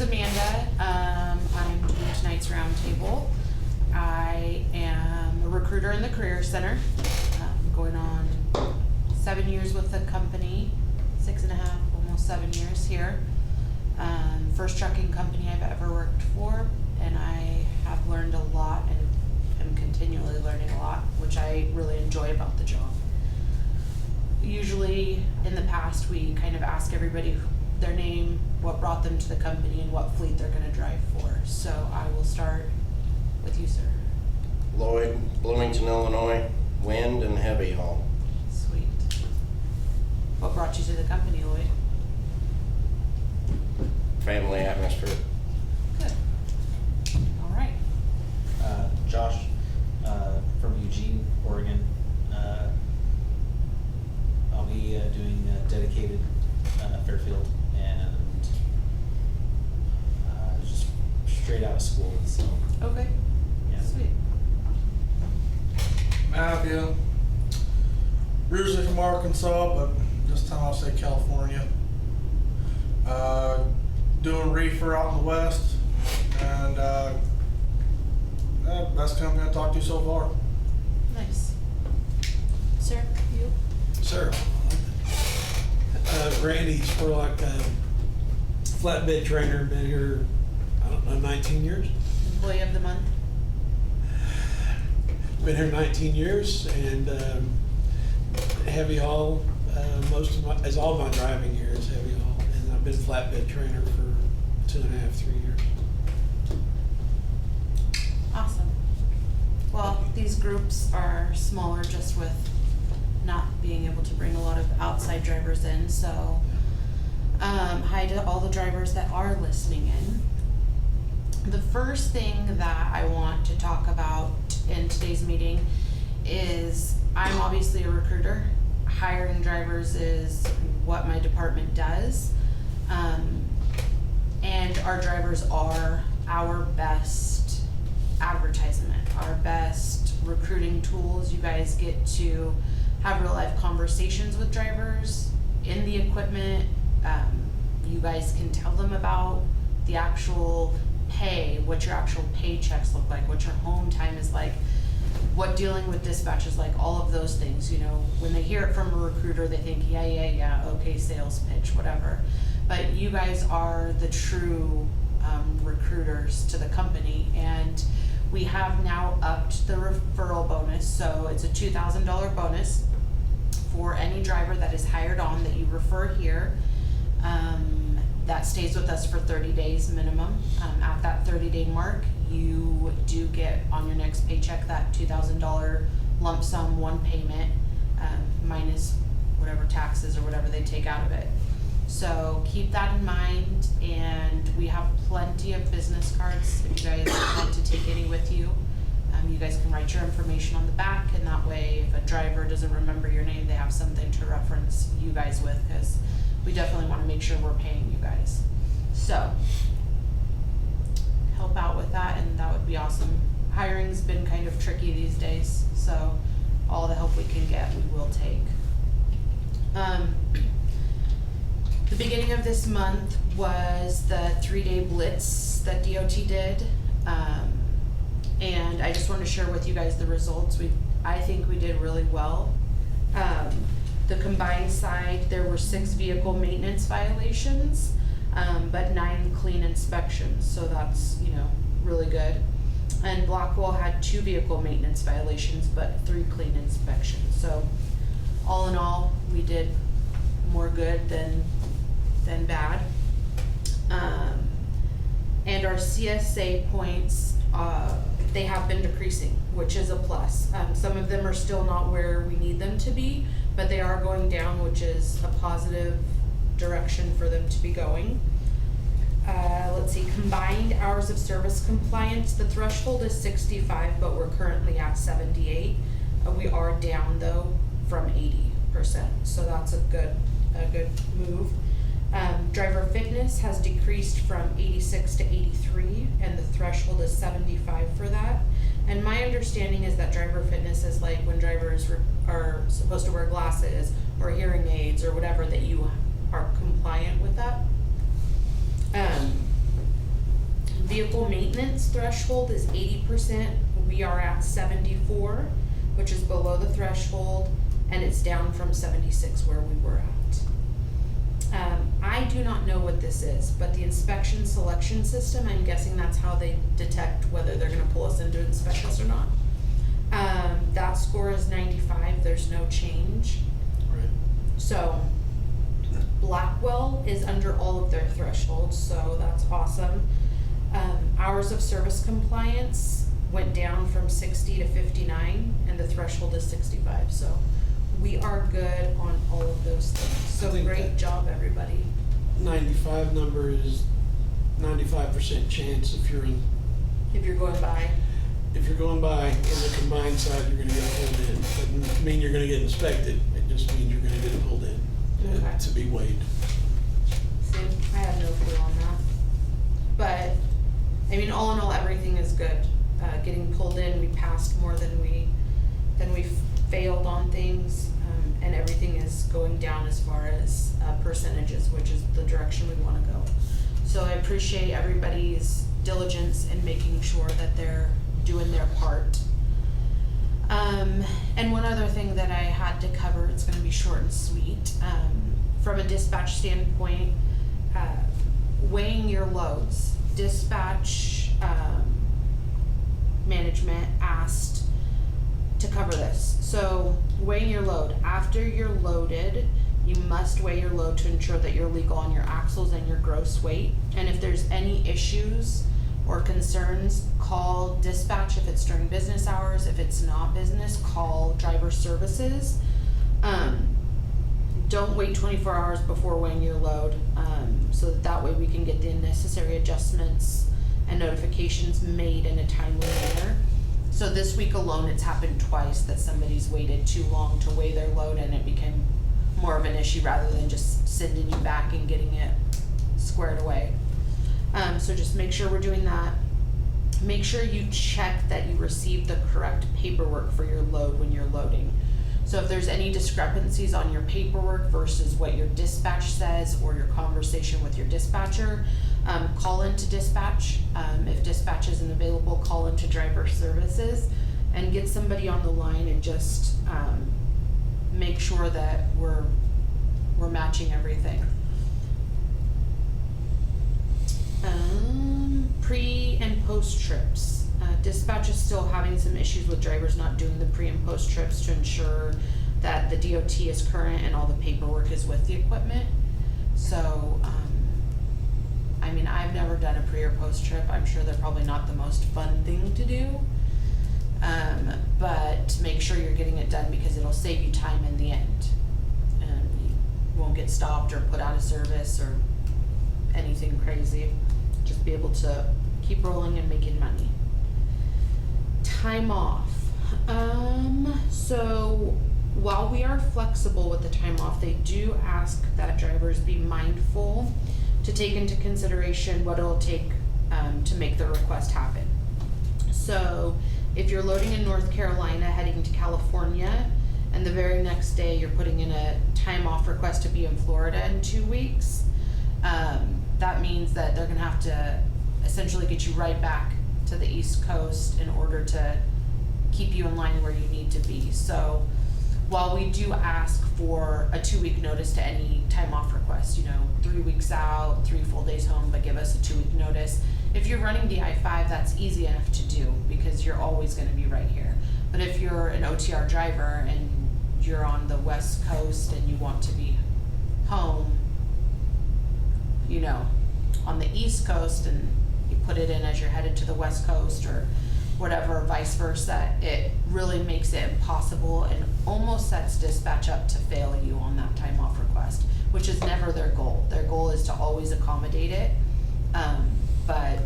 name's Amanda. I'm doing tonight's roundtable. I am a recruiter in the Career Center. Going on 7 years with the company, 6.5, almost 7 years here. First trucking company I've ever worked for, and I have learned a lot and am continually learning a lot, which I really enjoy about the job. Usually in the past we kind of ask everybody their name, what brought them to the company, and what fleet they're going to drive for. So I will start with you, sir. Lloyd, Bloomington, Illinois, wind and heavy haul. Sweet. What brought you to the company, Lloyd? Family atmosphere. Good. All right. Josh, from Eugene, Oregon. I'll be doing dedicated Fairfield and just straight out of school. So Okay. yeah. Sweet. Matthew, originally from Arkansas, but this time I'll say California. Doing reefer out in the west, and best company I've talked to so far. Nice. Sir, you? Sir, Randy's for like a flatbed trainer, been here, I don't know, 19 years? Employee of the month? Been here 19 years, and heavy haul, as all my driving here is heavy haul, and I've been flatbed trainer for 2.5, 3 years. Awesome. Well, these groups are smaller just with not being able to bring a lot of outside drivers in, so hi to all the drivers that are listening in. The first thing that I want to talk about in today's meeting is I'm obviously a recruiter. Hiring drivers is what my department does, and our drivers are our best advertisement, our best recruiting tools. You guys get to have real life conversations with drivers in the equipment. You guys can tell them about the actual pay, what your actual paychecks look like, what your home time is like, what dealing with dispatch is like, all of those things. You know, when they hear it from a recruiter, they think, yeah, okay, sales pitch, whatever. But you guys are the true recruiters to the company, and we have now upped the referral bonus. So it's a $2,000 bonus for any driver that is hired on that you refer here. That stays with us for 30 days minimum. At that 30-day mark, you do get on your next paycheck that $2,000 lump sum, one payment, minus whatever taxes or whatever they take out of it. So keep that in mind, and we have plenty of business cards if you guys want to take any with you. You guys can write your information on the back, and that way if a driver doesn't remember your name, they have something to reference you guys with, because we definitely want to make sure we're paying you guys. So help out with that, and that would be awesome. Hiring's been kind of tricky these days, so all the help we can get, we will take. The beginning of this month was the 3-day blitz that DOT did, and I just want to share with you guys the results. I think we did really well. The combined side, there were 6 vehicle maintenance violations, but 9 clean inspections, so that's, really good. And Blackwell had 2 vehicle maintenance violations, but 3 clean inspections. So all in all, we did more good than bad. And our CSA points, they have been decreasing, which is a plus. Some of them are still not where we need them to be, but they are going down, which is a positive direction for them to be going. Let's see, combined hours of service compliance, the threshold is 65, but we're currently at 78. We are down though from 80%, so that's a good move. Driver fitness has decreased from 86 to 83, and the threshold is 75 for that. And my understanding is that driver fitness is like when drivers are supposed to wear glasses or hearing aids or whatever, that you are compliant with that. Vehicle maintenance threshold is 80%. We are at 74, which is below the threshold, and it's down from 76 where we were at. I do not know what this is, but the inspection selection system, I'm guessing that's how they detect whether they're gonna pull us into inspections or not. That score is 95, there's no change. Right. So Blackwell is under all of their thresholds, so that's awesome. Hours of service compliance went down from 60 to 59, and the threshold is 65, so we are good on all of those things. I So think great that- job, everybody. 95 number is 95% chance if you're If you're going by, going by in the combined side, you're gonna get pulled in. Doesn't mean you're gonna get inspected, it just means you're gonna get pulled in Okay. to be weighed. see, I have no clue on that. But, I mean, all in all, everything is good. Getting pulled in, we passed more than we failed on things, and everything is going down as far as percentages, which is the direction we wanna go. So I appreciate everybody's diligence in making sure that they're doing their part. And one other thing that I had to cover, it's gonna be short and sweet. From a dispatch standpoint, weighing your loads. Dispatch, management asked to cover this. So weighing your load. After you're loaded, you must weigh your load to ensure that you're legal on your axles and your gross weight. And if there's any issues or concerns, call dispatch if it's during business hours. If it's not business, call driver services. Don't wait 24 hours before weighing your load, so that way we can get the necessary adjustments and notifications made in a timely manner. So this week alone, it's happened twice that somebody's waited too long to weigh their load, and it became more of an issue rather than just sending you back and getting it squared away. So just make sure we're doing that. Make sure you check that you received the correct paperwork for your load when you're loading. So if there's any discrepancies on your paperwork versus what your dispatch says or your conversation with your dispatcher, call into dispatch. If dispatch isn't available, call into driver services and get somebody on the line and just make sure that we're matching everything. Pre and post trips. Dispatch is still having some issues with drivers not doing the pre and post trips to ensure that the DOT is current and all the paperwork is with the equipment. So, I mean, I've never done a pre or post trip. I'm sure they're probably not the most fun thing to do. But make sure you're getting it done because it'll save you time in the end. And you won't get stopped or put out of service or anything crazy. Just be able to keep rolling and making money. Time off. So while we are flexible with the time off, they do ask that drivers be mindful to take into consideration what it'll take to make the request happen. So if you're loading in North Carolina heading to California and the very next day you're putting in a time off request to be in Florida in 2 weeks, that means that they're gonna have to essentially get you right back to the East Coast in order to keep you in line where you need to be. So while we do ask for a 2-week notice to any time off request, 3 weeks out, 3 full days home, but give us a 2-week notice. If you're running the I-5, that's easy enough to do because you're always gonna be right here. But if you're an OTR driver and you're on the West Coast and you want to be home, on the East Coast and you put it in as you're headed to the West Coast or whatever, vice versa, it really makes it impossible and almost sets dispatch up to fail you on that time off request, which is never their goal. Their goal is to always accommodate it. But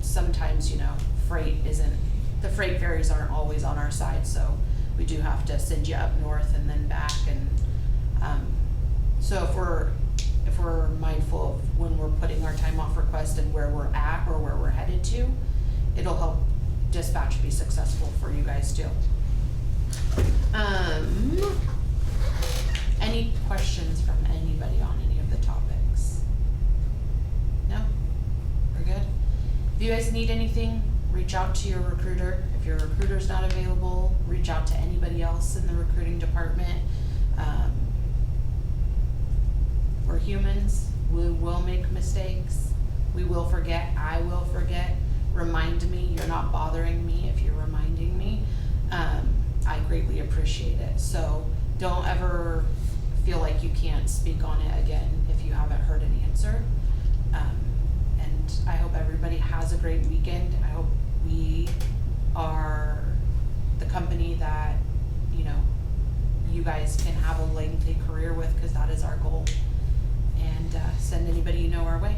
sometimes, the freight ferries aren't always on our side, so we do have to send you up north and then back. And so if we're mindful of when we're putting our time off request and where we're at or where we're headed to, it'll help dispatch be successful for you guys too. Any questions from anybody on any of the topics? No? We're good? you guys need anything, reach out to your recruiter. If your recruiter's not available, reach out to anybody else in the recruiting department. We're humans, we will make mistakes, we will forget, I will forget. Remind me, you're not bothering me if you're reminding me. I greatly appreciate it. So don't ever feel like you can't speak on it again if you haven't heard an answer. And I hope everybody has a great weekend. I hope we are the company that, you know, you guys can have a lengthy career with, because that is our goal. And send anybody you know our way.